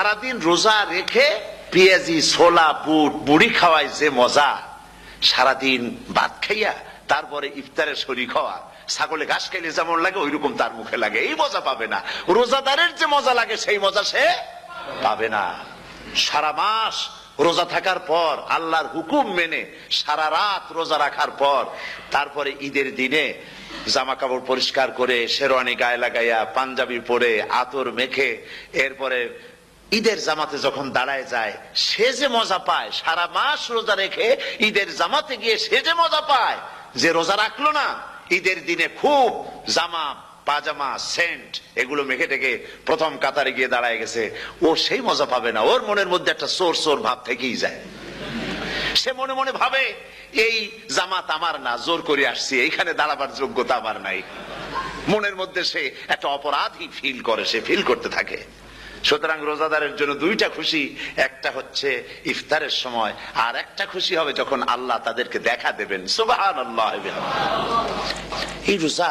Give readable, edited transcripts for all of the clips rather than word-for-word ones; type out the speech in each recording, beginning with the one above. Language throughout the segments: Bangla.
সারাদিন রোজা রেখে পেঁয়াজি ছোলা বুট মুড়ি খাওয়ায় যে মজা, সারাদিন ভাত খাইয়া তারপরে ইফতারের শরীক হওয়া, ছাগলে ঘাস খাইলে যেমন লাগে ওই রকম তার মুখে লাগে, এই মজা পাবে না। রোজাদারের যে মজা লাগে সেই মজা সে পাবে না। সারা মাস রোজা থাকার পর, আল্লাহর হুকুম মেনে সারা রাত রোজা রাখার পর, তারপরে ঈদের দিনে জামা কাপড় পরিষ্কার করে শেরওয়ানি গায়ে লাগাইয়া পাঞ্জাবি পরে আতর মেখে এরপরে ঈদের জামাতে যখন দাঁড়ায় যায়, সে যে মজা পায়, সারা মাস রোজা রেখে ঈদের জামাতে গিয়ে সে যে মজা পায়, যে রোজা রাখলো না, ঈদের দিনে খুব জামা পাজামা সেন্ট এগুলো মেখে টেকে প্রথম কাতারে গিয়ে দাঁড়ায় গেছে, ও সেই মজা পাবে না। ওর মনের মধ্যে একটা চোর চোর ভাব থেকেই যায়। সে মনে মনে ভাবে এই জামাত আমার না, জোর করে আসছি, এইখানে দাঁড়াবার যোগ্যতা আমার নাই। মনের মধ্যে সে একটা অপরাধী ফিল করে, সে ফিল করতে থাকে। সুতরাং রোজাদারের জন্য দুইটা খুশি, একটা হচ্ছে ইফতারের সময়, আর একটা খুশি হবে যখন আল্লাহ তাদেরকে দেখা দেবেন। সুবহানাল্লাহ। এই রোজা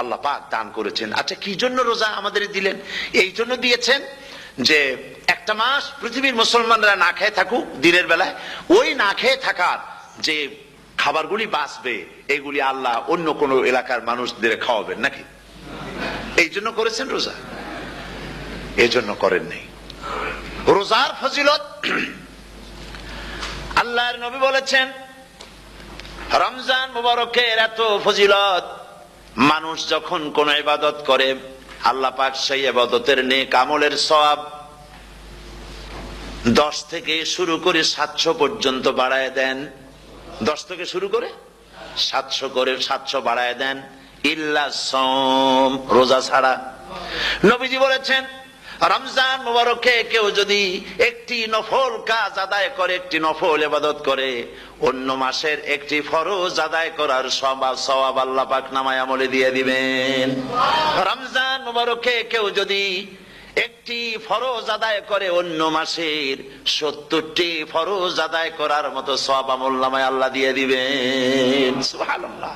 আল্লাহ পাক দান করেছেন। আচ্ছা, কি জন্য রোজা আমাদের দিলেন? এই জন্য দিয়েছেন যে একটা মাস পৃথিবীর মুসলমানরা না খেয়ে থাকুক দিনের বেলায়, ওই না খেয়ে থাকার যে খাবারগুলি বাঁচবে এগুলি আল্লাহ অন্য কোন এলাকার মানুষদের খাওয়াবেন নাকি? এই জন্য করেছেন রোজা, এই জন্য করেন নাই। রোজার ফজিলত আল্লাহর নবী বলেছেন, রমজান মুবারকের এত ফজিলত, মানুষ যখন কোন ইবাদত করে আল্লাহ পাক সেই ইবাদতের নেক আমলের সওয়াব 10 থেকে শুরু করে 700 পর্যন্ত বাড়ায় দেন। 10 থেকে শুরু করে 700 করে 700 বাড়ায় দেন, ইল্লা সাওম, রোজা ছাড়া। নবীজি বলেছেন, রমজান মুবারকে কেউ যদি একটি নফল কাজ আদায় করে, একটি নফল ইবাদত করে, অন্য মাসের একটি ফরজ আদায় করার সওয়াব আল্লাহ পাক নামায়ে আমলে দিয়ে দিবেন। রমজান মুবারকে কেউ যদি একটি ফরজ আদায় করে, অন্য মাসের 70টি ফরজ আদায় করার মতো সওয়াব আমল নামায়ে আল্লাহ দিয়ে দিবেন। সুবহানাল্লাহ।